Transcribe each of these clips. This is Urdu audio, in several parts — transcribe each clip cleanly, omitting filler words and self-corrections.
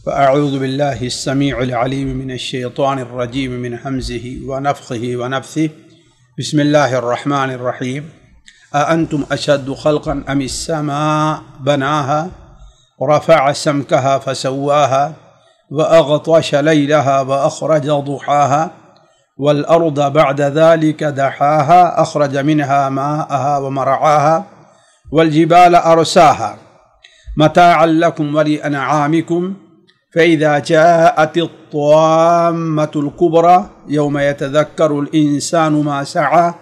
فأعوذ بالله السميع العليم من الشيطان الرجيم من همزه ونفخه ونفثه بسم الله الرحمن الرحيم أأنتم أشد خلقا أم السماء بناها ورفع سمكها فسواها وأغطش ليلها وأخرج ضحاها والأرض بعد ذلك دحاها أخرج منها ماءها ومرعاها والجبال أرساها متاعا لكم ولأنعامكم فإذا جاءت الطامة الكبرى يوم يتذكر الإنسان ما سعى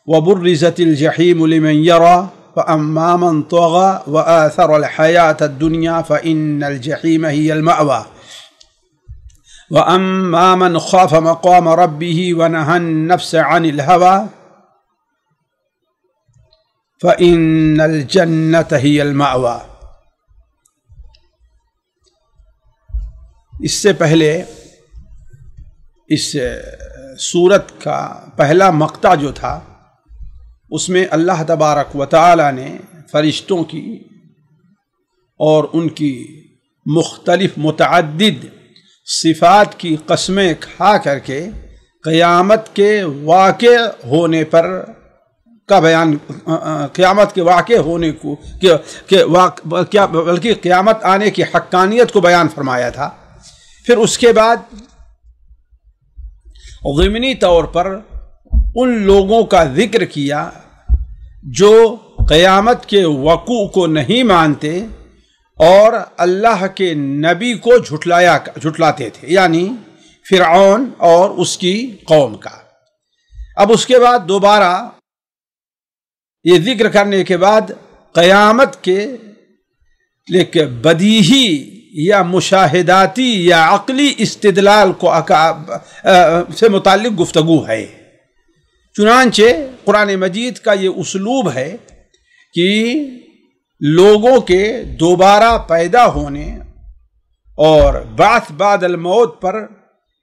وبرزت الجحيم لمن يرى فأما من طغى وآثر الحياة الدنيا فإن الجحيم هي المأوى وأما من خاف مقام ربه ونهى النفس عن الهوى فإن الجنة هي المأوى۔ اس سے پہلے اس سورت کا پہلا مقطع جو تھا اس میں اللہ تبارک و تعالی نے فرشتوں کی اور ان کی مختلف متعدد صفات کی قسمیں کھا کر کے قیامت کے واقع ہونے پر کا بیان، قیامت کے واقع ہونے کو بلکہ قیامت آنے کی حقانیت کو بیان فرمایا تھا۔ پھر اس کے بعد ضمنی طور پر ان لوگوں کا ذکر کیا جو قیامت کے وقوع کو نہیں مانتے اور اللہ کے نبی کو جھٹلاتے تھے، یعنی فرعون اور اس کی قوم کا۔ اب اس کے بعد دوبارہ یہ ذکر کرنے کے بعد قیامت کے بدیہی یا مشاہداتی یا عقلی استدلال کو سے متعلق گفتگو ہے۔ چنانچہ قرآن مجید کا یہ اسلوب ہے کہ لوگوں کے دوبارہ پیدا ہونے اور بعث بعد الموت پر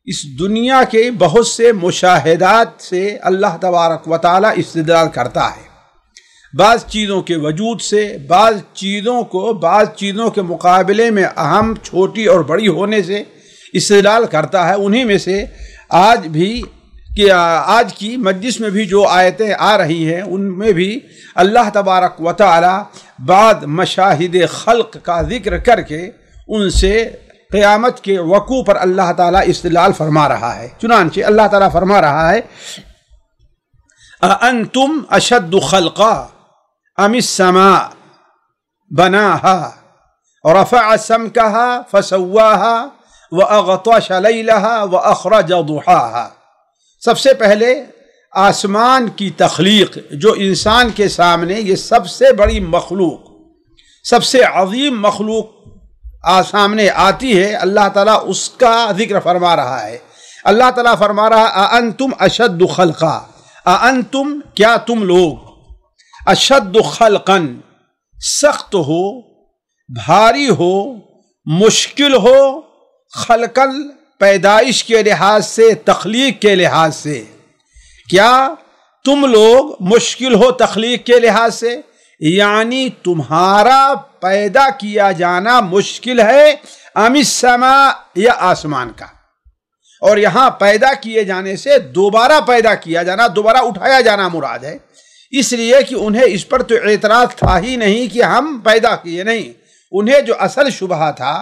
اس دنیا کے بہت سے مشاہدات سے اللہ تبارک و تعالی استدلال کرتا ہے۔ بعض چیزوں کے وجود سے، بعض چیزوں کے مقابلے میں اہم، چھوٹی اور بڑی ہونے سے استدلال کرتا ہے۔ انہی میں سے آج کی مجلس میں بھی جو آیتیں آ رہی ہیں ان میں بھی اللہ تبارک و تعالی بعد مشاہد خلق کا ذکر کر کے ان سے قیامت کے وقوع پر اللہ تعالی استدلال فرما رہا ہے۔ چنانچہ اللہ تعالی فرما رہا ہے أَأَنْتُمْ أَشَدُّ خَلْقًا أَمِ السَّمَاءُ بَنَاهَا وَرَفَعَ سَمْكَهَا فَسَوَّاهَا وَأَغْطَشَ لَيْلَهَا وَأَخْرَجَ ضُحَاهَا۔ سب سے پہلے آسمان کی تخلیق جو انسان کے سامنے یہ سب سے بڑی مخلوق، سب سے عظیم مخلوق سامنے آتی ہے، اللہ تعالیٰ اس کا ذکر فرما رہا ہے۔ اللہ تعالیٰ فرما رہا ہے أَأَنْتُمْ أَشَدُّ خَلْقًا، أَأَنْتُمْ کیا تم لوگ، اشد خلقاً سخت ہو، بھاری ہو، مشکل ہو، خلقاً پیدائش کے لحاظ سے، تخلیق کے لحاظ سے، کیا تم لوگ مشکل ہو تخلیق کے لحاظ سے؟ یعنی تمہارا پیدا کیا جانا مشکل ہے، ام السماء یا آسمان کا۔ اور یہاں پیدا کیے جانے سے دوبارہ پیدا کیا جانا، دوبارہ اٹھایا جانا مراد ہے، اس لیے کہ انہیں اس پر تو اعتراض تھا ہی نہیں کہ ہم پیدا کیے، نہیں، انہیں جو اصل شبہ تھا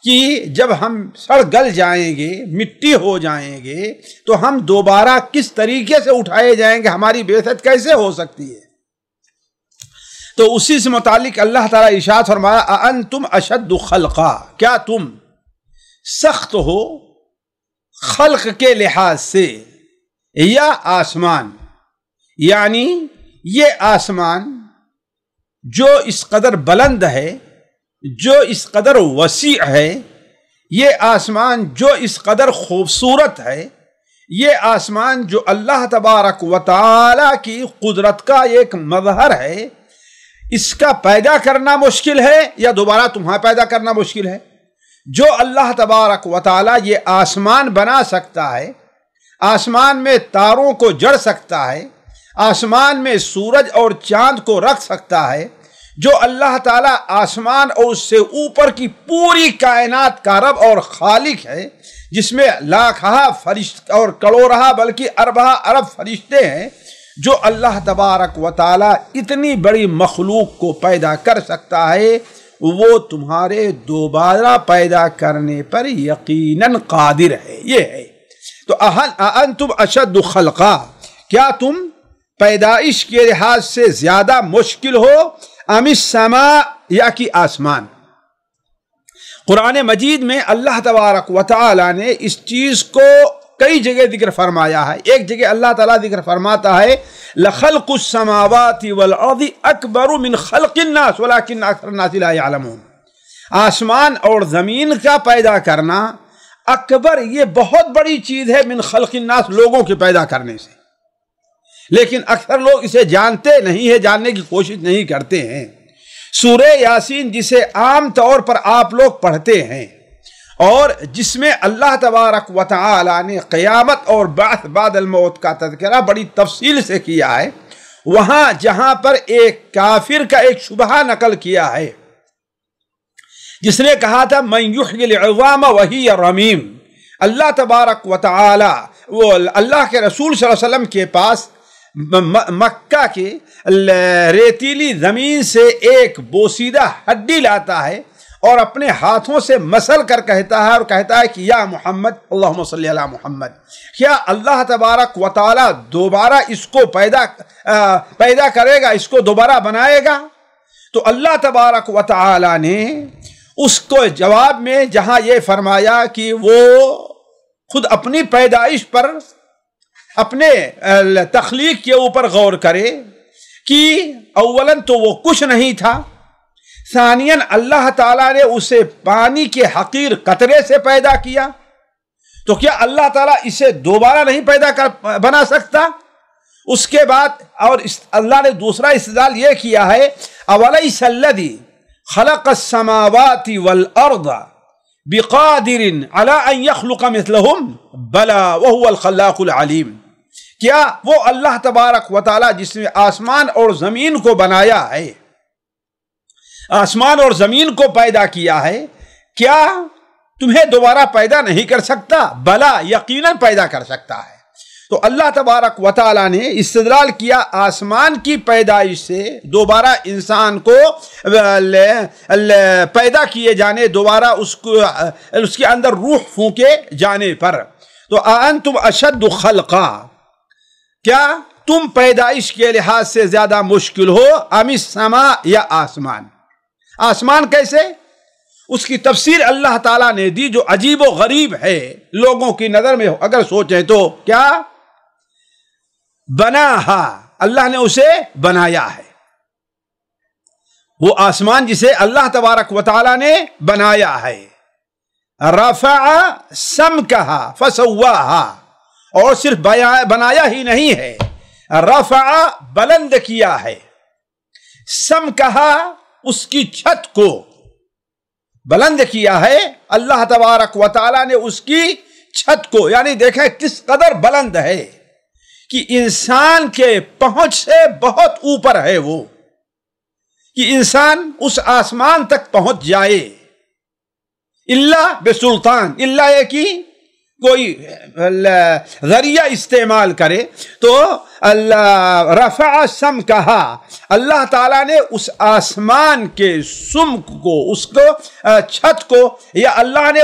کہ جب ہم سڑ گل جائیں گے، مٹی ہو جائیں گے تو ہم دوبارہ کس طریقے سے اٹھائے جائیں گے، ہماری بعثت کیسے ہو سکتی ہے؟ تو اسی سے متعلق اللہ تعالیٰ ارشاد فرمایا أَأَنْتُمْ أَشَدُّ خَلْقًا، کیا تم سخت ہو خلق کے لحاظ سے یا آسمان، یعنی یہ آسمان جو اس قدر بلند ہے، جو اس قدر وسیع ہے، یہ آسمان جو اس قدر خوبصورت ہے، یہ آسمان جو اللہ تبارک و تعالی کی قدرت کا ایک مظہر ہے، اس کا پیدا کرنا مشکل ہے یا دوبارہ تمہیں پیدا کرنا مشکل ہے؟ جو اللہ تبارک و تعالی یہ آسمان بنا سکتا ہے، آسمان میں تاروں کو جڑ سکتا ہے، آسمان میں سورج اور چاند کو رکھ سکتا ہے، جو اللہ تعالیٰ آسمان اور اس سے اوپر کی پوری کائنات کا رب اور خالق ہے، جس میں لاکھہ فرشتے اور کروڑہ بلکہ اربہ ارب فرشتے ہیں، جو اللہ تبارک و تعالیٰ اتنی بڑی مخلوق کو پیدا کر سکتا ہے، وہ تمہارے دوبارہ پیدا کرنے پر یقیناً قادر ہے۔ یہ ہے تو انتم اشد خلقا، کیا تم پیدائش کے لحاظ سے زیادہ مشکل ہو، ام السماء، یا کہ آسمان۔ قرآن مجید میں اللہ تبارک و تعالی نے اس چیز کو کئی جگہ ذکر فرمایا ہے۔ ایک جگہ اللہ تعالیٰ ذکر فرماتا ہے لخلق السماوات والارض اکبر من خلق الناس ولکن اکثر الناس لا يعلمون۔ آسمان اور زمین کا پیدا کرنا اکبر، یہ بہت بڑی چیز ہے، من خلق الناس، لوگوں کے پیدا کرنے سے، لیکن اکثر لوگ اسے جانتے نہیں ہیں، جاننے کی کوشش نہیں کرتے ہیں۔ سورہ یاسین جسے عام طور پر آپ لوگ پڑھتے ہیں اور جس میں اللہ تبارک و تعالی نے قیامت اور بعث بعد الموت کا تذکرہ بڑی تفصیل سے کیا ہے، وہاں جہاں پر ایک کافر کا ایک شبہہ نقل کیا ہے، جس نے کہا تھا من یحیی العظام وہی رمیم، اللہ تبارک و تعالی وہ اللہ کے رسول صلی اللہ علیہ وسلم کے پاس مکہ کے ریتیلی زمین سے ایک بوسیدہ ہڈی لاتا ہے اور اپنے ہاتھوں سے مسل کر کہتا ہے، اور کہتا ہے کہ یا محمد اللہم صلی علی محمد، کیا اللہ تبارک و تعالی دوبارہ اس کو پیدا کرے گا، اس کو دوبارہ بنائے گا؟ تو اللہ تبارک و تعالی نے اس کو جواب میں جہاں یہ فرمایا کہ وہ خود اپنی پیدائش پر، اپنے تخلیق کے اوپر غور کرے کہ اولاً تو وہ کچھ نہیں تھا، ثانیاً اللہ تعالیٰ نے اسے پانی کے حقیر قطرے سے پیدا کیا، تو کیا اللہ تعالیٰ اسے دوبارہ نہیں بنا سکتا؟ اس کے بعد اور اللہ نے دوسرا استدلال یہ کیا ہے اولیس الذی خلق السماوات والارض بقادر علی ان یخلق مثلہم بلا وہو الخلاق العلیم، کیا وہ اللہ تبارک و تعالی جس نے آسمان اور زمین کو بنایا ہے، آسمان اور زمین کو پیدا کیا ہے، کیا تمہیں دوبارہ پیدا نہیں کر سکتا؟ بلا، یقیناً پیدا کر سکتا ہے۔ تو اللہ تبارک و تعالی نے استدلال کیا آسمان کی پیدائش سے دوبارہ انسان کو پیدا کیے جانے، دوبارہ اس کے اندر روح پھونکے جانے پر۔ تو انتم اشد خلقا، کیا تم پیدائش کے لحاظ سے زیادہ مشکل ہو، ام السماء، یا آسمان؟ آسمان کیسے؟ اس کی تفسیر اللہ تعالیٰ نے دی جو عجیب و غریب ہے لوگوں کی نظر میں، اگر سوچیں تو کیا بناہا، اللہ نے اسے بنایا ہے، وہ آسمان جسے اللہ تبارک و تعالیٰ نے بنایا ہے۔ رفع سمکہا فسواہا، اور صرف بنایا ہی نہیں ہے، رفع بلند کیا ہے، سمکہا اس کی چھت کو بلند کیا ہے، اللہ تبارک و تعالیٰ نے اس کی چھت کو، یعنی دیکھیں کس قدر بلند ہے کہ انسان کے پہنچ سے بہت اوپر ہے وہ، کہ انسان اس آسمان تک پہنچ جائے، اللہ بسلطان، اللہ یہ کہ کوئی ذریعہ استعمال کرے۔ تو اللہ رفع سمکہا، اللہ تعالیٰ نے اس آسمان کے سمک کو، اس کو چھت کو، یا اللہ نے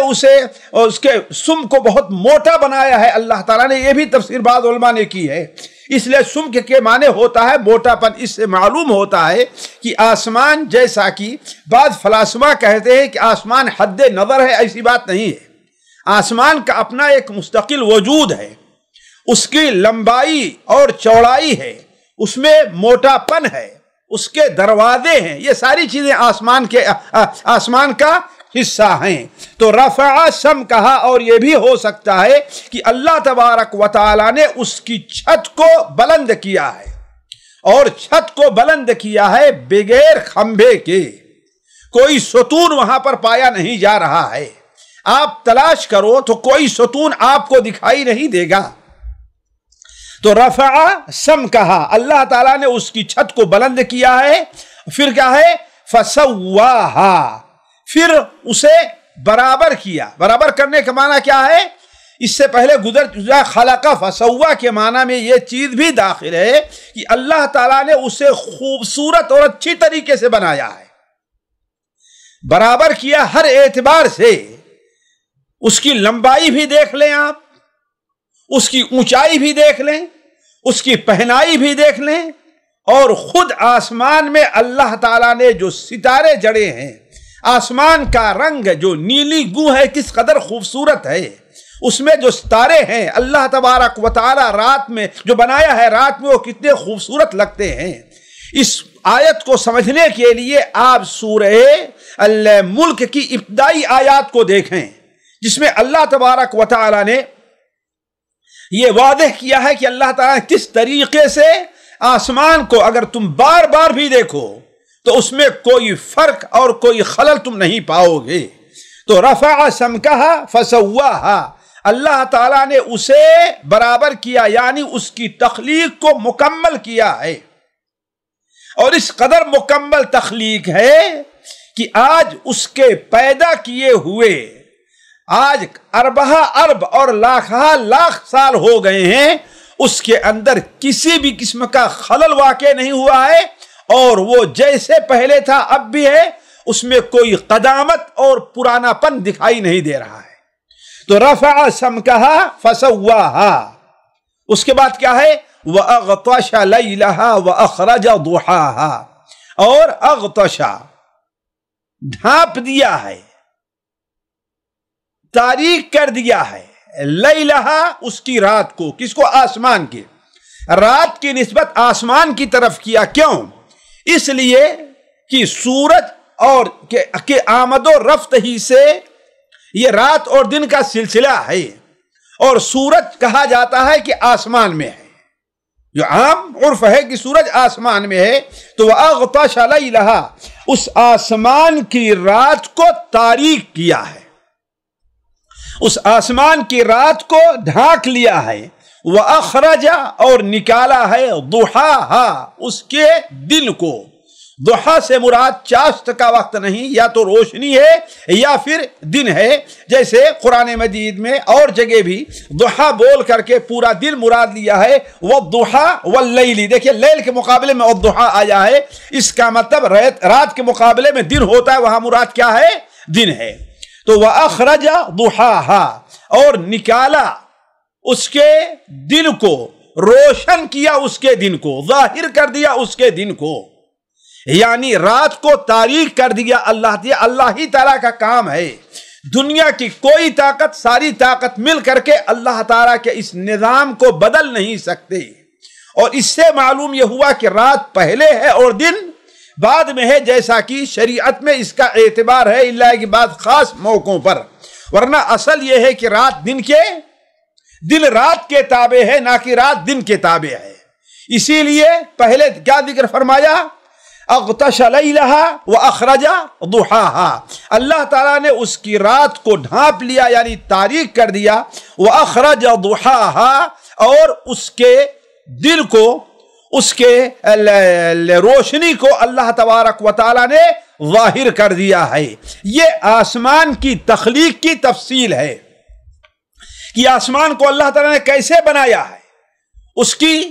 اس کے سمک کو بہت موٹا بنایا ہے اللہ تعالیٰ نے، یہ بھی تفسیر بعض علماء نے کی ہے۔ اس لیے سمک کے معنی ہوتا ہے موٹا پن۔ اس سے معلوم ہوتا ہے کہ آسمان، جیسا کہ بعض فلاسفہ کہتے ہیں کہ آسمان حد نظر ہے، ایسی بات نہیں ہے۔ آسمان کا اپنا ایک مستقل وجود ہے، اس کی لمبائی اور چوڑائی ہے، اس میں موٹا پن ہے، اس کے دروازے ہیں، یہ ساری چیزیں آسمان کا حصہ ہیں۔ تو رفع سمکہا، اور یہ بھی ہو سکتا ہے کہ اللہ تبارک و تعالی نے اس کی چھت کو بلند کیا ہے، اور چھت کو بلند کیا ہے بغیر کھمبے کے، کوئی ستون وہاں پر پایا نہیں جا رہا ہے، آپ تلاش کرو تو کوئی ستون آپ کو دکھائی نہیں دے گا۔ تو رفع سمکہا، اللہ تعالیٰ نے اس کی چھت کو بلند کیا ہے، پھر کیا ہے؟ فسواہا، پھر اسے برابر کیا۔ برابر کرنے کا معنی کیا ہے؟ اس سے پہلے گزر خلق فسوا کے معنی میں یہ چیز بھی داخل ہے کہ اللہ تعالیٰ نے اسے خوبصورت اور اچھی طریقے سے بنایا ہے، برابر کیا ہر اعتبار سے۔ اس کی لمبائی بھی دیکھ لیں آپ، اس کی اونچائی بھی دیکھ لیں، اس کی پہنائی بھی دیکھ لیں، اور خود آسمان میں اللہ تعالیٰ نے جو ستارے جڑے ہیں، آسمان کا رنگ جو نیلی گوں ہے کس قدر خوبصورت ہے، اس میں جو ستارے ہیں اللہ تبارک و تعالی رات میں جو بنایا ہے، رات میں وہ کتنے خوبصورت لگتے ہیں۔ اس آیت کو سمجھنے کے لیے آپ سورہ الملک کی ابتدائی آیات کو دیکھیں، جس میں اللہ تبارک و تعالی نے یہ واضح کیا ہے کہ اللہ تعالیٰ نے کس طریقے سے آسمان کو اگر تم بار بار بھی دیکھو تو اس میں کوئی فرق اور کوئی خلل تم نہیں پاؤ گے۔ تو رفع سمکہا فسواہا، اللہ تعالیٰ نے اسے برابر کیا، یعنی اس کی تخلیق کو مکمل کیا ہے، اور اس قدر مکمل تخلیق ہے کہ آج اس کے پیدا کیے ہوئے آج اربہ ارب اور لاکھہ لاکھ سال ہو گئے ہیں، اس کے اندر کسی بھی قسم کا خلل واقع نہیں ہوا ہے، اور وہ جیسے پہلے تھا اب بھی ہے، اس میں کوئی قدامت اور پرانا پن دکھائی نہیں دے رہا ہے۔ تو رفع سمکہا فسواہا، اس کے بعد کیا ہے؟ وَأَغْطَشَ لَيْلَهَا وَأَخْرَجَ ضُحَاهَا، اور اغطشا ڈھانپ دیا ہے، تاریک کر دیا ہے، لیلہا اس کی رات کو، کس کو؟ آسمان کی رات کی نسبت آسمان کی طرف کیا۔ کیوں؟ اس لیے کہ سورج اور کہ آمد و رفت ہی سے یہ رات اور دن کا سلسلہ ہے، اور سورج کہا جاتا ہے کہ آسمان میں ہے، جو عام عرف ہے کہ سورج آسمان میں ہے۔ تو وَأَغْطَشَ لَيْلَهَا، اس آسمان کی رات کو تاریک کیا ہے، اس آسمان کی رات کو ڈھانک لیا ہے۔ وَأَخْرَجَ، اور نکالا ہے، ضُحَاهَا، اس کے دن کو۔ ضحیٰ سے مراد چاشت کا وقت نہیں، یا تو روشنی ہے یا پھر دن ہے، جیسے قرآن مجید میں اور جگہ بھی ضحیٰ بول کر کے پورا دن مراد لیا ہے۔ وَالضُّحَىٰ وَاللَّيْلِ، دیکھیں لیل کے مقابلے میں وَالضُّحَىٰ آیا ہے، اس کا مطلب رات کے مقابلے میں دن ہوتا ہے، وہاں مراد کیا ہے؟ دن ہے۔ تو وَأَخْرَجَ ضُحَاهَا، اور نکالا اس کے دن کو، روشن کیا اس کے دن کو، ظاہر کر دیا اس کے دن کو، یعنی رات کو تاریک کر دیا۔ اللہ ہی تعالیٰ کا کام ہے، دنیا کی کوئی طاقت، ساری طاقت مل کر کے اللہ تعالیٰ کے اس نظام کو بدل نہیں سکتے۔ اور اس سے معلوم یہ ہوا کہ رات پہلے ہے اور دن بعد میں ہے، جیسا کہ شریعت میں اس کا اعتبار ہے اللہ کی بات خاص موقعوں پر، ورنہ اصل یہ ہے کہ دن رات کے تابع ہے، نہ کہ رات دن کے تابع ہے۔ اسی لیے پہلے کیا ذکر فرمایا؟ اغطش لیلہا واخرج ضحاہا، اللہ تعالیٰ نے اس کی رات کو ڈھانپ لیا یعنی تاریک کر دیا، واخرج ضحاہا، اور اس کے دن کو، اس کے روشنی کو اللہ تبارک و تعالیٰ نے ظاہر کر دیا ہے۔ یہ آسمان کی تخلیق کی تفصیل ہے کہ آسمان کو اللہ تعالیٰ نے کیسے بنایا ہے۔ اس کی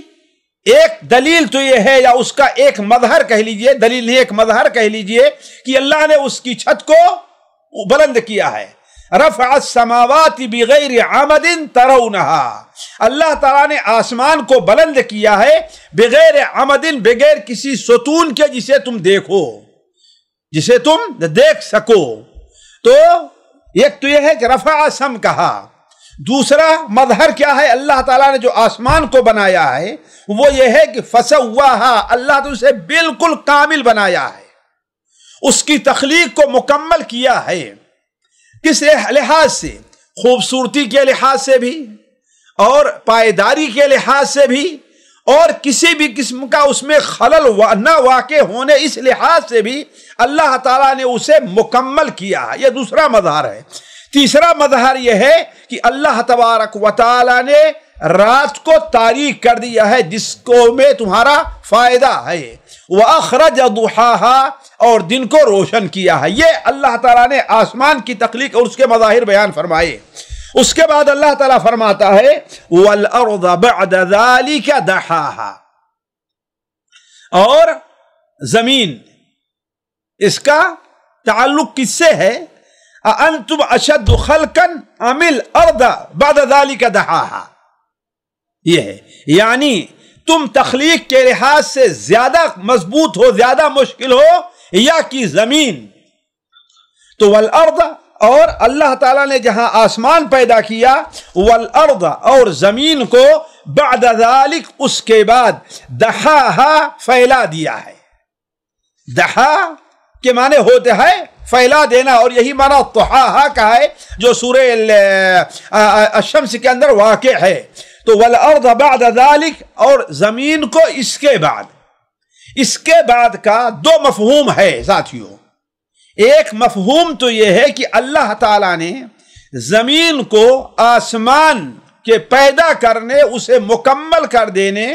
ایک دلیل تو یہ ہے، یا اس کا ایک مظہر کہہ لیجئے، دلیل نہیں ایک مظہر کہہ لیجئے، کہ اللہ نے اس کی چھت کو بلند کیا ہے۔ رفع السماوات بغیر عمد ترونہا، اللہ تعالیٰ نے آسمان کو بلند کیا ہے بغیر عمد، بغیر کسی ستون کے جسے تم دیکھو، جسے تم دیکھ سکو۔ تو ایک تو یہ ہے کہ رفع سم کہا، دوسرا مظہر کیا ہے؟ اللہ تعالیٰ نے جو آسمان کو بنایا ہے وہ یہ ہے کہ فسواہا، اللہ تو اسے بالکل کامل بنایا ہے، اس کی تخلیق کو مکمل کیا ہے۔ کس لحاظ سے؟ خوبصورتی کے لحاظ سے بھی، اور پائیداری کے لحاظ سے بھی، اور کسی بھی قسم کا اس میں خلل نہ واقع ہونے اس لحاظ سے بھی اللہ تعالیٰ نے اسے مکمل کیا ہے۔ یہ دوسرا مظہر ہے۔ تیسرا مظہر یہ ہے کہ اللہ تبارک و تعالیٰ نے رات کو تاریک کر دیا ہے جس کو میں تمہارا فائدہ ہے، وَأَخْرَجَ ضُحَاهَا اور دن کو روشن کیا ہے۔ یہ اللہ تعالیٰ نے آسمان کی تخلیق اور اس کے مظاہر بیان فرمائے۔ اس کے بعد اللہ تعالیٰ فرماتا ہے وَالْأَرْضَ بَعْدَ ذَلِكَ دَحَاهَا، اور زمین، اس کا تعلق کس سے ہے؟ أَأَنْتُمْ أَشَدُّ خَلْقًا أَمِ الْأَرْضَ بَعْدَ ذَلِكَ دَحَاهَا، یہ ہے یعنی تم تخلیق کے لحاظ سے زیادہ مضبوط ہو، زیادہ مشکل ہو یا کہ زمین؟ تو والارض، اور اللہ تعالیٰ نے جہاں آسمان پیدا کیا، والارض اور زمین کو، بعد ذالک اس کے بعد، دحاہا پھیلا دیا ہے۔ دحا کے معنی ہوتے ہے پھیلا دینا، اور یہی معنی طحاہا کا ہے جو سورہ الشمس کے اندر واقع ہے۔ تو والارض بعد ذالک، اور زمین کو اس کے بعد کا دو مفہوم ہے ساتھیوں۔ ایک مفہوم تو یہ ہے کہ اللہ تعالیٰ نے زمین کو آسمان کے پیدا کرنے، اسے مکمل کر دینے،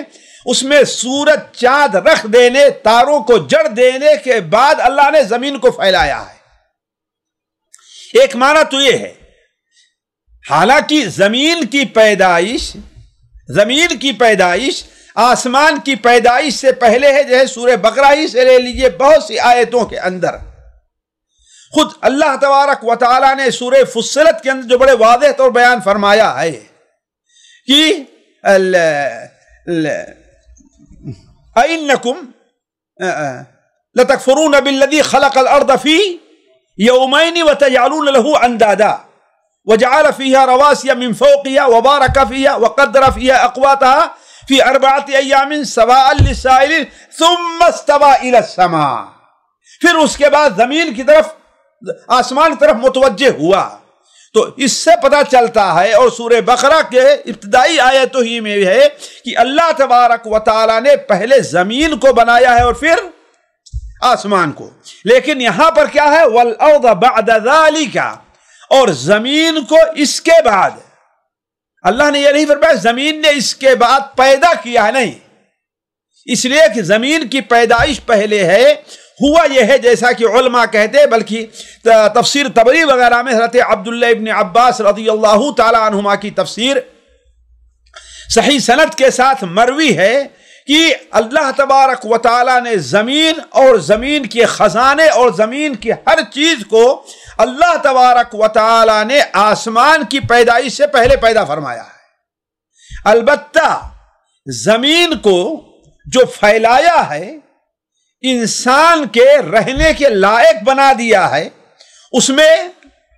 اس میں سورج چاند رکھ دینے، تاروں کو جڑ دینے کے بعد اللہ نے زمین کو پھیلایا ہے۔ ایک معنی تو یہ ہے، حالانکہ زمین کی پیدائش آسمان کی پیدائش سے پہلے ہے، جیسے سورہ بقرہ ہی سے لے لیجئے، بہت سی آیتوں کے اندر خود اللہ تبارک و تعالیٰ نے سورہ فصلت کے اندر جو بڑے واضح طور بیان فرمایا ہے کہ أَإِنَّكُمْ لَتَكْفُرُونَ بِالَّذِي خَلَقَ الْأَرْضَ فِي يَوْمَيْنِ وَتَجْعَلُونَ لَهُ أَنْدَادًا وَجَعَلَ فِيهَا رَوَاسِيَ مِنْ فَوْقِهَا وَبَارَكَ فِيهَا وَقَدَّرَ فِيهَا أَقْوَاتَهَا فِي 4 أَيَّامٍ سَوَاءً لِلسَّائِلِينَ ثُمَّ اسْتَوَىٰ إِلَى السَّمَاءِ، پھر اس کے بعد زمین کی طرف، آسمان کی طرف متوجہ ہوا۔ تو اس سے پتہ چلتا ہے، اور سورہ بقرہ کے ابتدائی آیتوں ہی میں ہے کہ اللہ تبارک و تعالیٰ نے پہلے زمین کو بنایا ہے اور پھر آسمان کو۔ لیکن یہاں پر کیا ہے؟ وَالْأَرْضَ بَعْدَ ذَلِكَ، اور زمین کو اس کے بعد۔ اللہ نے یہ نہیں فرمایا زمین نے اس کے بعد پیدا کیا ہے، نہیں، اس لیے کہ زمین کی پیدائش پہلے ہے۔ ہوا یہ ہے جیسا کہ علماء کہتے ہیں، بلکہ تفسیر طبری وغیرہ میں حضرت عبداللہ ابن عباس رضی اللہ تعالی عنہما کی تفسیر صحیح سند کے ساتھ مروی ہے کہ اللہ تبارک و تعالی نے زمین اور زمین کے خزانے اور زمین کی ہر چیز کو اللہ تبارک و تعالی نے آسمان کی پیدائش سے پہلے پیدا فرمایا ہے۔ البتہ زمین کو جو پھیلایا ہے، انسان کے رہنے کے لائق بنا دیا ہے، اس میں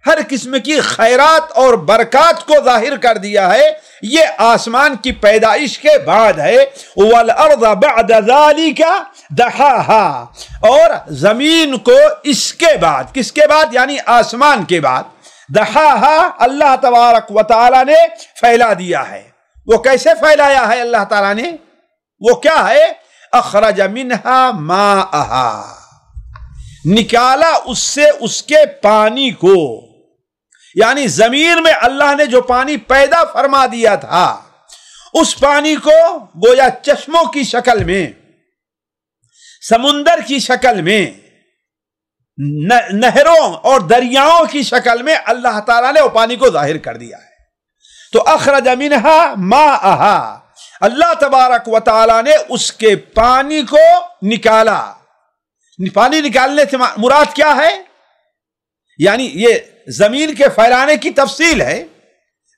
ہر قسم کی خیرات اور برکات کو ظاہر کر دیا ہے، یہ آسمان کی پیدائش کے بعد ہے۔ وَالْأَرْضَ بَعْدَ ذَلِكَ دَحَاهَا، اور زمین کو اس کے بعد، کس کے بعد؟ یعنی آسمان کے بعد، دحاها اللہ تبارک و تعالی نے پھیلا دیا ہے۔ وہ کیسے پھیلایا ہے اللہ تعالیٰ نے؟ وہ کیا ہے؟ اخرج منہا ماءہا، نکالا اس سے اس کے پانی کو، یعنی زمین میں اللہ نے جو پانی پیدا فرما دیا تھا، اس پانی کو گویا چشموں کی شکل میں، سمندر کی شکل میں، نہروں اور دریاؤں کی شکل میں اللہ تعالیٰ نے وہ پانی کو ظاہر کر دیا ہے۔ تو اخرج منہا ماءہا، اللہ تبارک و تعالیٰ نے اس کے پانی کو نکالا۔ پانی نکالنے سے مراد کیا ہے؟ یعنی یہ زمین کے پھیلانے کی تفصیل ہے،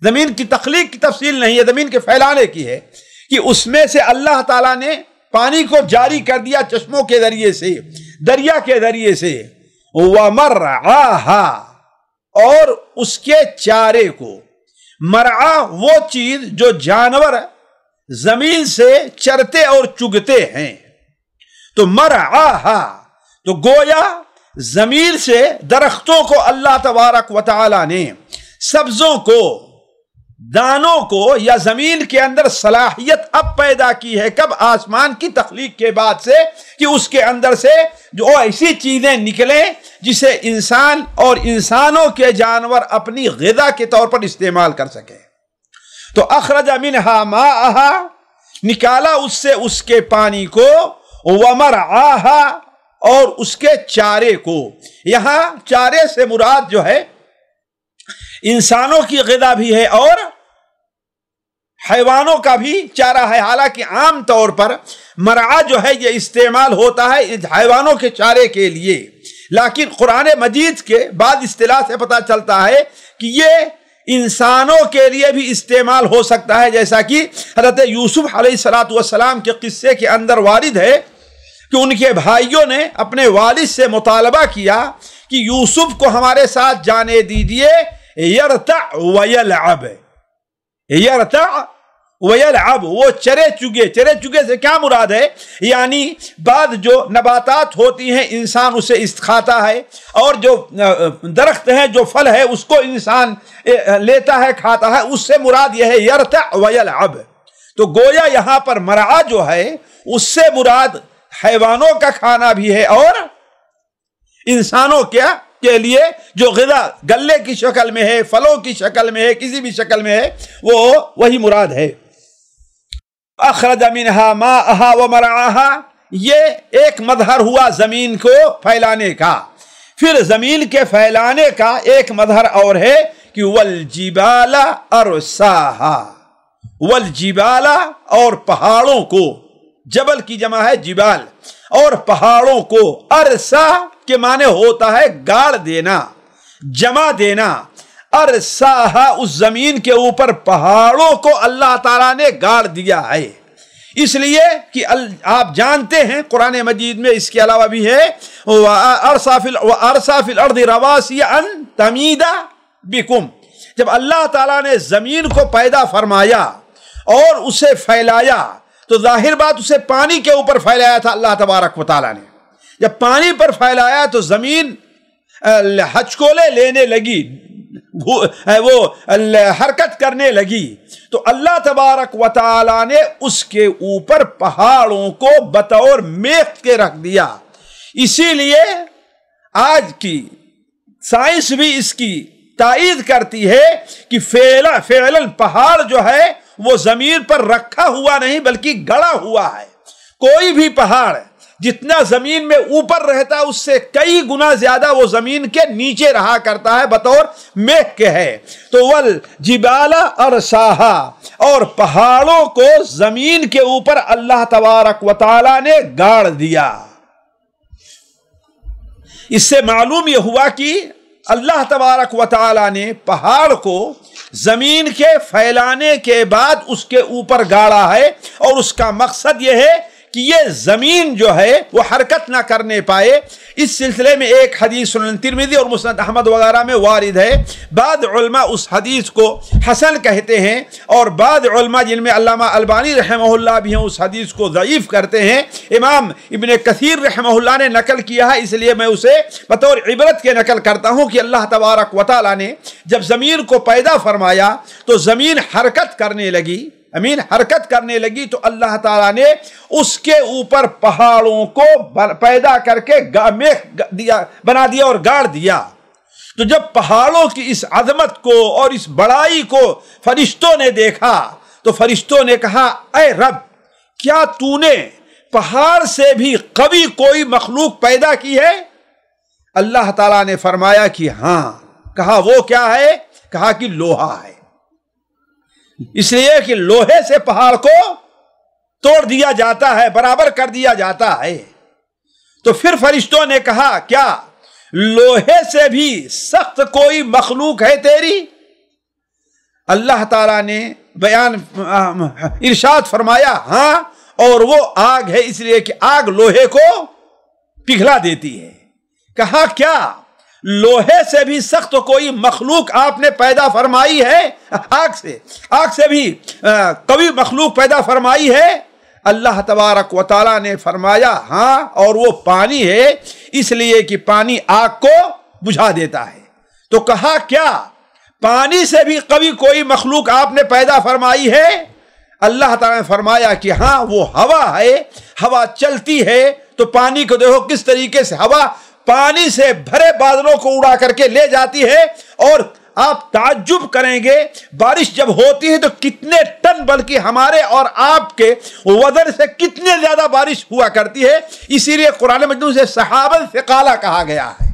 زمین کی تخلیق کی تفصیل نہیں ہے، زمین کے پھیلانے کی ہے کہ اس میں سے اللہ تعالیٰ نے پانی کو جاری کر دیا چشموں کے ذریعے سے، دریا کے ذریعے سے۔ وَمَرْعَاهَا، اور اس کے چارے کو۔ مرعا وہ چیز جو جانور زمین سے چرتے اور چگتے ہیں، تو مرعاہا، تو گویا زمین سے درختوں کو اللہ تبارک و تعالی نے، سبزوں کو، دانوں کو، یا زمین کے اندر صلاحیت اب پیدا کی ہے، کب؟ آسمان کی تخلیق کے بعد سے، کہ اس کے اندر سے جو ایسی چیزیں نکلیں جسے انسان اور انسانوں کے جانور اپنی غذا کے طور پر استعمال کر سکے۔ تو اخرج منہا ماءہا، نکالا اس سے اس کے پانی کو، ومرعاہا، اور اس کے چارے کو۔ یہاں چارے سے مراد جو ہے انسانوں کی غذا بھی ہے اور حیوانوں کا بھی چارہ ہے، حالانکہ عام طور پر مرعا جو ہے یہ استعمال ہوتا ہے حیوانوں کے چارے کے لیے، لیکن قرآن مجید کے بعد اصطلاح سے پتہ چلتا ہے کہ یہ انسانوں کے لیے بھی استعمال ہو سکتا ہے، جیسا کہ حضرت یوسف علیہ السلام کے قصے کے اندر وارد ہے کہ ان کے بھائیوں نے اپنے والد سے مطالبہ کیا کہ یوسف کو ہمارے ساتھ جانے دیجیے، یرتع ویلعب، یرتع ویلعب، وہ چرے چگے سے کیا مراد ہے؟ یعنی بعد جو نباتات ہوتی ہیں انسان اسے کھاتا ہے، اور جو درخت ہیں جو پھل ہے اس کو انسان لیتا ہے کھاتا ہے، اس سے مراد یہ ہے یرتع ویلعب۔ تو گویا یہاں پر مرعا جو ہے اس سے مراد حیوانوں کا کھانا بھی ہے اور انسانوں کے لیے جو غذا گلے کی شکل میں ہے، پھلوں کی شکل میں ہے، کسی بھی شکل میں ہے، وہ وہی مراد ہے۔ اخرج منہا ماءہا ومرعاہا، یہ ایک مظہر ہوا زمین کو پھیلانے کا۔ پھر زمین کے پھیلانے کا ایک مظہر اور ہے کہ والجبال ارساہا، والجبال، اور پہاڑوں کو، جبل کی جمع ہے جبال، اور پہاڑوں کو، ارسا کے معنی ہوتا ہے گاڑ دینا، جمع دینا۔ ارساہا، اس زمین کے اوپر پہاڑوں کو اللہ تعالیٰ نے گاڑ دیا ہے، اس لیے کہ آپ جانتے ہیں قرآن مجید میں اس کے علاوہ بھی ہے وَأَرْسَى فِي الْأَرْضِ رَوَاسِيَ أَن تَمِيدَ بِكُمْ، جب اللہ تعالیٰ نے زمین کو پیدا فرمایا اور اسے پھیلایا تو ظاہر بات اسے پانی کے اوپر پھیلایا تھا اللہ تبارک و تعالیٰ نے۔ جب پانی پر پھیلایا تو زمین ہچکولے لینے لگی، وہ حرکت کرنے لگی، تو اللہ تبارک و تعالیٰ نے اس کے اوپر پہاڑوں کو بطور میخ کے رکھ دیا۔ اسی لیے آج کی سائنس بھی اس کی تائید کرتی ہے کہ فعلاً پہاڑ جو ہے وہ زمین پر رکھا ہوا نہیں بلکہ گڑا ہوا ہے۔ کوئی بھی پہاڑ جتنا زمین میں اوپر رہتا ہے اس سے کئی گنا زیادہ وہ زمین کے نیچے رہا کرتا ہے، بطور میخ کے ہے۔ تو والجبال ارساہا، اور پہاڑوں کو زمین کے اوپر اللہ تبارک و تعالی نے گاڑ دیا۔ اس سے معلوم یہ ہوا کہ اللہ تبارک و تعالی نے پہاڑ کو زمین کے پھیلانے کے بعد اس کے اوپر گاڑا ہے، اور اس کا مقصد یہ ہے کہ یہ زمین جو ہے وہ حرکت نہ کرنے پائے۔ اس سلسلے میں ایک حدیث سنن ترمذی اور مسند احمد وغیرہ میں وارد ہے۔ بعض علماء اس حدیث کو حسن کہتے ہیں، اور بعض علماء جن میں علامہ البانی رحمہ اللہ بھی ہیں اس حدیث کو ضعیف کرتے ہیں۔ امام ابن کثیر رحمہ اللہ نے نقل کیا ہے، اس لیے میں اسے بطور عبرت کے نقل کرتا ہوں کہ اللہ تبارک و تعالیٰ نے جب زمین کو پیدا فرمایا تو زمین حرکت کرنے لگی، حرکت کرنے لگی تو اللہ تعالیٰ نے اس کے اوپر پہاڑوں کو پیدا کر کے بنا دیا اور گاڑ دیا۔ تو جب پہاڑوں کی اس عظمت کو اور اس بڑائی کو فرشتوں نے دیکھا تو فرشتوں نے کہا اے رب، کیا تو نے پہاڑ سے بھی قوی کوئی مخلوق پیدا کی ہے؟ اللہ تعالیٰ نے فرمایا کہ ہاں۔ کہا وہ کیا ہے؟ کہا کہ لوہا ہے، اس لیے کہ لوہے سے پہاڑ کو توڑ دیا جاتا ہے، برابر کر دیا جاتا ہے۔ تو پھر فرشتوں نے کہا کیا لوہے سے بھی سخت کوئی مخلوق ہے تیری؟ اللہ تعالیٰ نے بیان ارشاد فرمایا ہاں، اور وہ آگ ہے، اس لیے کہ آگ لوہے کو پگھلا دیتی ہے۔ کہا کیا لوہے سے بھی سخت کوئی مخلوق آپ نے پیدا فرمائی ہے؟ آگ سے بھی قوی مخلوق پیدا فرمائی ہے؟ اللہ تبارک و تعالیٰ نے فرمایا ہاں، اور وہ پانی ہے، اس لیے کہ پانی آگ کو بجھا دیتا ہے۔ تو کہا کیا پانی سے بھی قوی کوئی مخلوق آپ نے پیدا فرمائی ہے؟ اللہ تعالیٰ نے فرمایا کہ ہاں، وہ ہوا ہے، ہوا چلتی ہے تو پانی کو دیکھو کس طریقے سے ہوا پانی سے بھرے بادلوں کو اڑا کر کے لے جاتی ہے، اور آپ تعجب کریں گے بارش جب ہوتی ہے تو کتنے ٹن، بلکہ ہمارے اور آپ کے وزن سے کتنے زیادہ بارش ہوا کرتی ہے. اسی لیے قرآن مجید سے سحابا ثقالا کہا گیا ہے.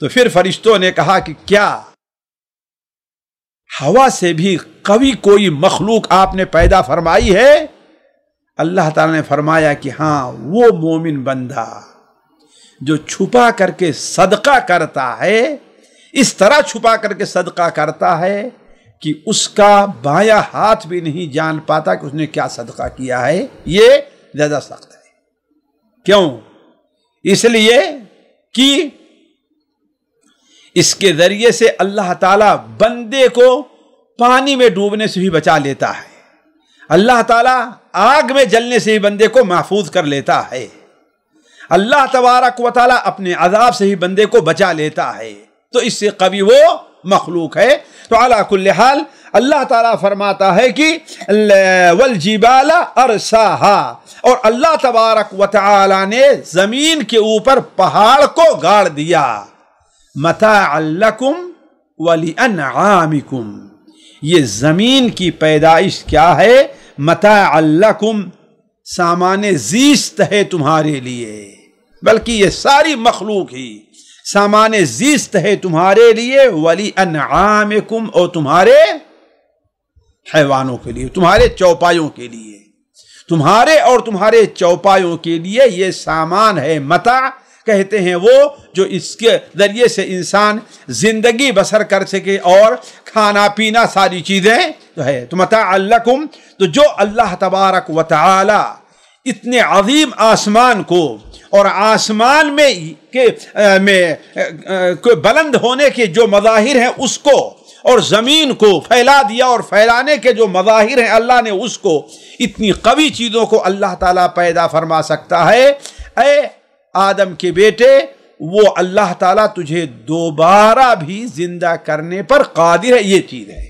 تو پھر فرشتوں نے کہا کہ کیا ہوا سے بھی قوی کوئی مخلوق آپ نے پیدا فرمائی ہے؟ اللہ تعالیٰ نے فرمایا کہ ہاں، وہ مومن بندہ جو چھپا کر کے صدقہ کرتا ہے، اس طرح چھپا کر کے صدقہ کرتا ہے کہ اس کا بایاں ہاتھ بھی نہیں جان پاتا کہ اس نے کیا صدقہ کیا ہے، یہ زیادہ سخت ہے. کیوں؟ اس لیے کہ اس کے ذریعے سے اللہ تعالیٰ بندے کو پانی میں ڈوبنے سے بھی بچا لیتا ہے، اللہ تعالیٰ آگ میں جلنے سے بھی بندے کو محفوظ کر لیتا ہے، اللہ تبارک و تعالیٰ اپنے عذاب سے ہی بندے کو بچا لیتا ہے. تو اس سے قوی وہ مخلوق ہے. تو علی کل حال اللہ تعالیٰ فرماتا ہے کہ والجبال ارساہا، اور اللہ تبارک و تعالیٰ نے زمین کے اوپر پہاڑ کو گاڑ دیا. متاعا لکم ولانعامکم، یہ زمین کی پیدائش کیا ہے؟ متاعا لکم، سامان زیست ہے تمہارے لیے، بلکہ یہ ساری مخلوق ہی سامان زیست ہے تمہارے لیے. ولانعامکم، اور تمہارے حیوانوں کے لیے، تمہارے چوپایوں کے لیے، تمہارے اور تمہارے چوپایوں کے لیے یہ سامان ہے. متاع کہتے ہیں وہ جو اس کے ذریعے سے انسان زندگی بسر کر سکے اور کھانا پینا ساری چیزیں جو ہے. تو متاع لکم، تو جو اللہ تبارک و تعالی اتنے عظیم آسمان کو اور آسمان میں بلند ہونے کے جو مظاہر ہیں اس کو، اور زمین کو پھیلا دیا اور پھیلانے کے جو مظاہر ہیں اللہ نے اس کو، اتنی قوی چیزوں کو اللہ تعالیٰ پیدا فرما سکتا ہے. اے آدم کے بیٹے، وہ اللہ تعالیٰ تجھے دوبارہ بھی زندہ کرنے پر قادر ہے، یہ چیز ہے.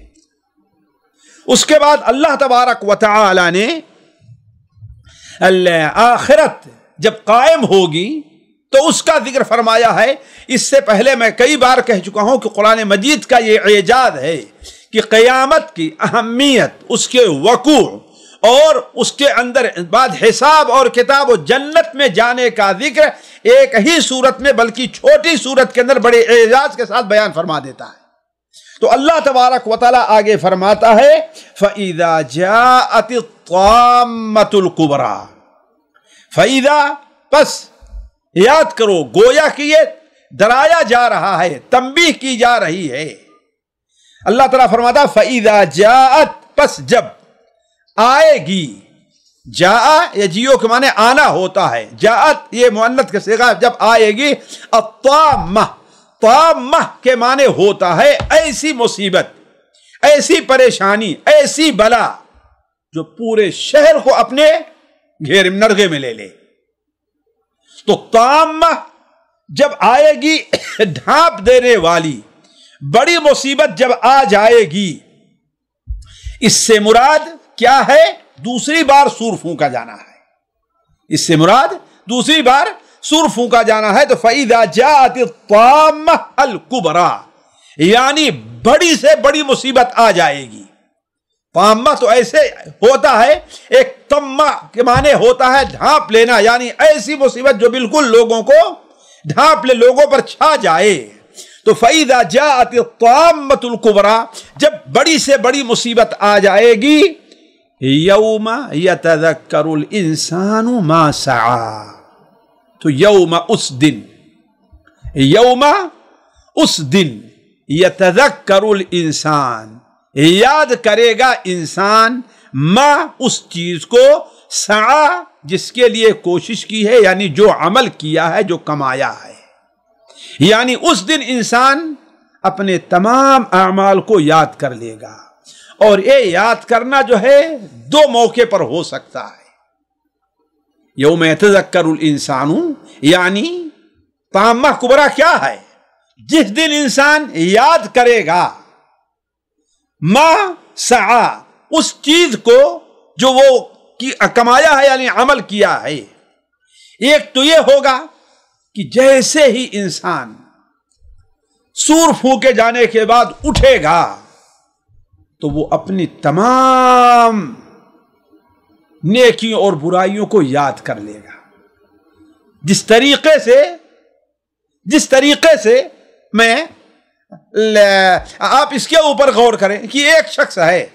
اس کے بعد اللہ تبارک و تعالی نے آخرت جب قائم ہوگی تو اس کا ذکر فرمایا ہے. اس سے پہلے میں کئی بار کہہ چکا ہوں کہ قرآن مجید کا یہ اعجاز ہے کہ قیامت کی اہمیت، اس کے وقوع اور اس کے اندر بعد حساب اور کتاب و جنت میں جانے کا ذکر ایک ہی صورت میں، بلکہ چھوٹی صورت کے اندر بڑے اعجاز کے ساتھ بیان فرما دیتا ہے. تو اللہ تبارک و تعالیٰ آگے فرماتا ہے فَإِذَا جَاءَتِ الطَّامَّةُ الْكُبْرَى، فَإِذَا، پس یاد کرو، گویا کہ یہ ڈرایا جا رہا ہے، تنبیہ کی جا رہی ہے. اللہ تعالیٰ فرماتا فَإِذَا جَاءَت، پس جب آئے گی. جاء یا جیو کے معنی آنا ہوتا ہے، جاءت یہ مؤنث کا صیغہ، جب آئے گی. الطامہ، طامہ کے معنی ہوتا ہے ایسی مصیبت، ایسی پریشانی، ایسی بلا جو پورے شہر کو اپنے گھیر نرغے میں لے لے. تو طامہ جب آئے گی، ڈھانپ دینے والی بڑی مصیبت جب آ جائے گی. اس سے مراد کیا ہے؟ دوسری بار سور پھونکا جانا ہے. اس سے مراد دوسری بار سور پھونکا جانا ہے. تو فَإِذَا جَاءَتِ الطَّامَّةُ الْكُبْرَى، یعنی بڑی سے بڑی مصیبت آ جائے گی. طامہ تو ایسے ہوتا ہے، ایک طمہ کے معنی ہوتا ہے ڈھانپ لینا، یعنی ایسی مصیبت جو بالکل لوگوں کو ڈھانپ لے، لوگوں پر چھا جائے. تو فَإِذَا جَاءَتِ الطَّامَّةُ الْكُبْرَى، جب بڑی سے بڑی مصیبت آ جائے گی. یوم یتذکر الانسان ما سعی، تو یوم اس دن، یوم اس دن، یتذکر الانسان یاد کرے گا انسان، ما اس چیز کو، سعی جس کے لیے کوشش کی ہے، یعنی جو عمل کیا ہے، جو کمایا ہے. یعنی اس دن انسان اپنے تمام اعمال کو یاد کر لے گا. اور یہ یاد کرنا جو ہے دو موقع پر ہو سکتا ہے. یوم یتذکر الانسان، یعنی طامہ کبریٰ کیا ہے؟ جس دن انسان یاد کرے گا ما سعی، اس چیز کو جو وہ کمایا ہے، یعنی عمل کیا ہے. ایک تو یہ ہوگا کہ جیسے ہی انسان سور پھونکے جانے کے بعد اٹھے گا تو وہ اپنی تمام نیکیوں اور برائیوں کو یاد کر لے گا. جس طریقے سے میں آپ اس کے اوپر غور کریں کہ ایک شخص ہے،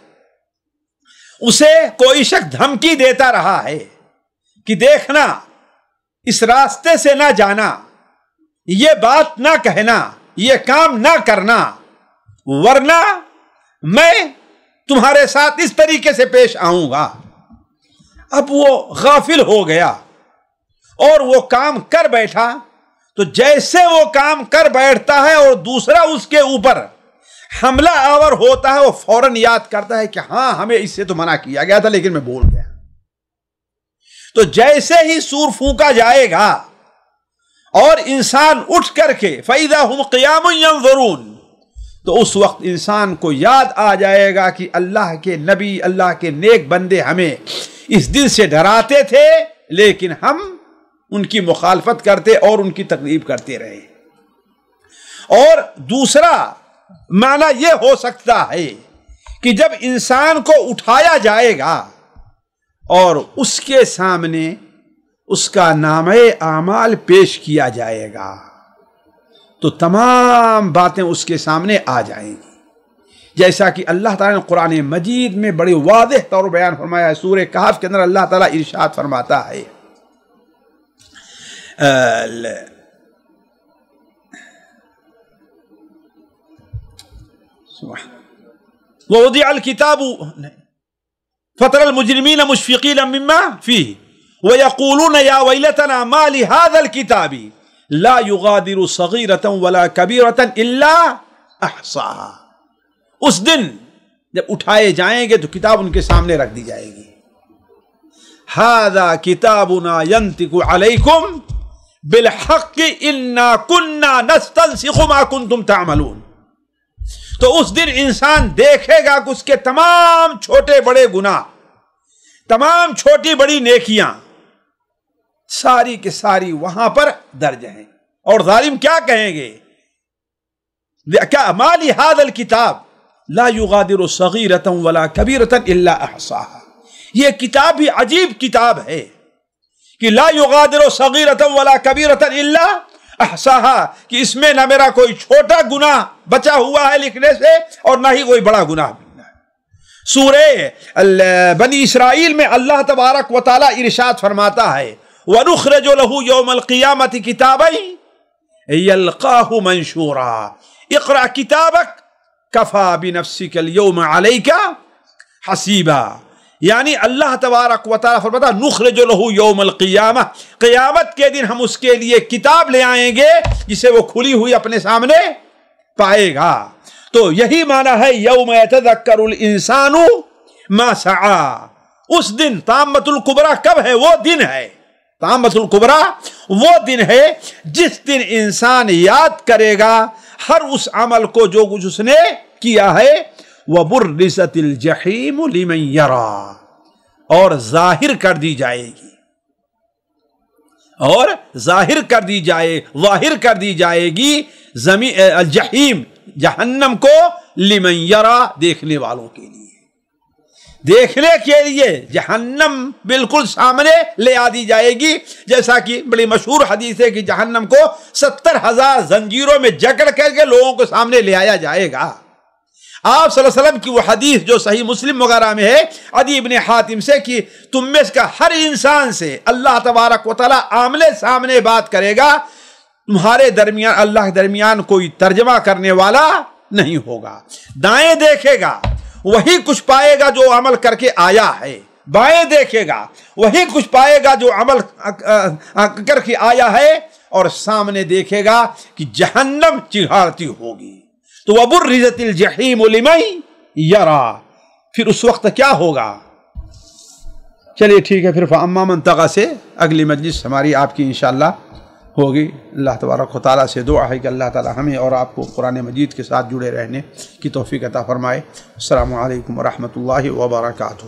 اسے کوئی شخص دھمکی دیتا رہا ہے کہ دیکھنا، اس راستے سے نہ جانا، یہ بات نہ کہنا، یہ کام نہ کرنا، ورنہ میں تمہارے ساتھ اس طریقے سے پیش آؤں گا. اب وہ غافل ہو گیا اور وہ کام کر بیٹھا، تو جیسے وہ کام کر بیٹھتا ہے اور دوسرا اس کے اوپر حملہ آور ہوتا ہے، وہ فوراً یاد کرتا ہے کہ ہاں ہمیں اس سے تو منع کیا گیا تھا لیکن میں بول گیا. تو جیسے ہی سور پھونکا جائے گا اور انسان اٹھ کر کے فَإِذَا هُمْ قِيَامٌ يَنظُرُونَ، تو اس وقت انسان کو یاد آ جائے گا کہ اللہ کے نبی، اللہ کے نیک بندے ہمیں اس دن سے ڈراتے تھے لیکن ہم ان کی مخالفت کرتے اور ان کی تکذیب کرتے رہے. اور دوسرا معنی یہ ہو سکتا ہے کہ جب انسان کو اٹھایا جائے گا اور اس کے سامنے اس کا نامہ اعمال پیش کیا جائے گا تو تمام باتیں اس کے سامنے آ جائیں گی، جیسا کہ اللہ تعالیٰ نے قرآن مجید میں بڑی واضح طور بیان فرمایا ہے. سورہ کہف کے اندر اللہ تعالیٰ ارشاد فرماتا ہے وَوُضِعَ الْكِتَابُ فَتَرَى الْمُجْرِمِينَ مُشْفِقِينَ مِمَّا فِيهِ وَيَقُولُونَ يَا وَيْلَتَنَا مَا لِهَذَا الْكِتَابِ لَا يُغَادِرُ صَغِيرَةً وَلَا كَبِيرَةً إِلَّا أَحْصَاهَا. اس دن جب اٹھائے جائیں گے تو کتاب ان کے سامنے رکھ دی جائے گی. هَذَا كِتَابُنَا يَنْطِقُ عَلَيْكُمْ بالحق انا كنا نستنسخ ما كنتم تعملون. تو اس دن انسان دیکھے گا کہ اس کے تمام چھوٹے بڑے گناہ، تمام چھوٹی بڑی نیکیاں ساری کے ساری وہاں پر درج ہیں. اور ظالم کیا کہیں گے؟ ما لهذا الكتاب لا يغادر صغيرة ولا كبيرة الا احصاها. یہ کتاب بھی عجیب کتاب ہے کہ لا یغادر صغیرۃ ولا کبیرۃ الا احصاها، کہ اس میں نہ میرا کوئی چھوٹا گناہ بچا ہوا ہے لکھنے سے اور نہ ہی کوئی بڑا گناہ. سورہ بنی اسرائیل میں اللہ تبارک و تعالی ارشاد فرماتا ہے وَنُخْرِجُ لَهُ يَوْمَ الْقِيَامَةِ كِتَابًا يَلْقَاهُ مَنْشُورًا اقرأ كِتَابَكَ كَفَى بِنَفْسِكَ الْيَوْمَ عَلَيْكَ حَسِيبًا. یعنی اللہ تبارک و تعالیٰ فرماتا نخرج لہ یوم القیامہ، قیامت کے دن ہم اس کے لیے کتاب لے آئیں گے جسے وہ کھلی ہوئی اپنے سامنے پائے گا. تو یہی معنی ہے یوم یتذکر الانسان ما سعی. اس دن طامۃ الکبریٰ کب ہے؟ وہ دن ہے، طامۃ الکبریٰ وہ دن ہے جس دن انسان یاد کرے گا ہر اس عمل کو جو کچھ اس نے کیا ہے. وَبُرِّزَتِ الْجَحِيمُ لِمَنْ يَرَى، اور ظاہر کر دی جائے گی، اور ظاہر کر دی جائے گی الجحیم، جہنم کو، لمن یرا، دیکھنے والوں کے لیے. دیکھنے کے لیے جہنم بالکل سامنے لے آ دی جائے گی، جیسا کہ بڑی مشہور حدیث ہے کہ جہنم کو 70,000 زنجیروں میں جکڑ کر کے لوگوں کو سامنے لے آیا جائے گا. آپ صلی اللہ علیہ وسلم کی وہ حدیث جو صحیح مسلم وغیرہ میں ہے عدی ابن حاتم سے کہ تم میں کا ہر انسان سے اللہ تبارک و تعالیٰ آمنے سامنے بات کرے گا، تمہارے درمیان اللہ کے درمیان کوئی ترجمہ کرنے والا نہیں ہوگا. دائیں دیکھے گا وہی کچھ پائے گا جو عمل کر کے آیا ہے، بائیں دیکھے گا وہی کچھ پائے گا جو عمل کر کے آیا ہے، اور سامنے دیکھے گا کہ جہنم چڑھاتی ہوگی. تو وَبُرِّزَتِ الْجَحِيمُ لِمَنْ يَرَى، پھر اس وقت کیا ہوگا؟ چلیے ٹھیک ہے، پھر فَأَمَّا مَنْ طَغَىٰ سے اگلی مجلس ہماری آپ کی انشاءاللہ ہوگی. اللہ تبارک و تعالیٰ سے دعا ہے کہ اللہ تعالیٰ ہمیں اور آپ کو قرآن مجید کے ساتھ جڑے رہنے کی توفیق عطا فرمائے. السلام علیکم ورحمۃ اللہ وبرکاتہ.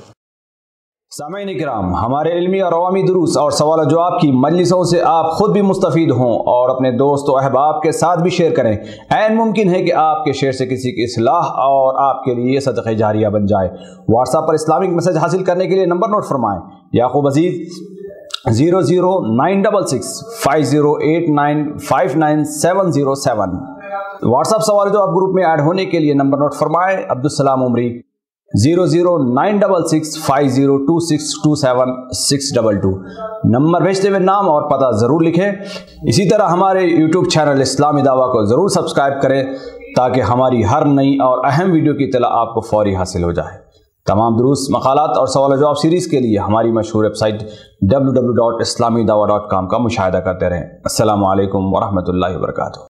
سامعین کرام، ہمارے علمی اور عوامی دروس اور سوال و جواب کی مجلسوں سے آپ خود بھی مستفید ہوں اور اپنے دوست و احباب کے ساتھ بھی شیئر کریں۔ عین ممکن ہے کہ آپ کے شیئر سے کسی کی اصلاح اور آپ کے لیے صدقہ جاریہ بن جائے۔ واٹس ایپ پر اسلامک میسج حاصل کرنے کے لیے نمبر نوٹ فرمائیں: یعقوب عزیز 00966 5089 59707۔ واٹس ایپ سوال و جواب گروپ میں ایڈ ہونے کے لیے نمبر نوٹ فرمائیں: عبدالسلام عمری 00966 502627 نمبر بھیجتے ہوئے نام اور پتہ ضرور لکھیں۔ اسی طرح ہمارے یوٹیوب چینل اسلامی دعویٰ کو ضرور سبسکرائب کریں تاکہ ہماری ہر نئی اور اہم ویڈیو کی اطلاع آپ کو فوری حاصل ہو جائے۔ تمام دروس، مقالات اور سوال و جواب سیریز کے لیے ہماری مشہور ویب سائٹ www.islamidawah.com کا مشاہدہ کرتے رہیں۔ السلام علیکم ورحمۃ اللہ وبرکاتہ۔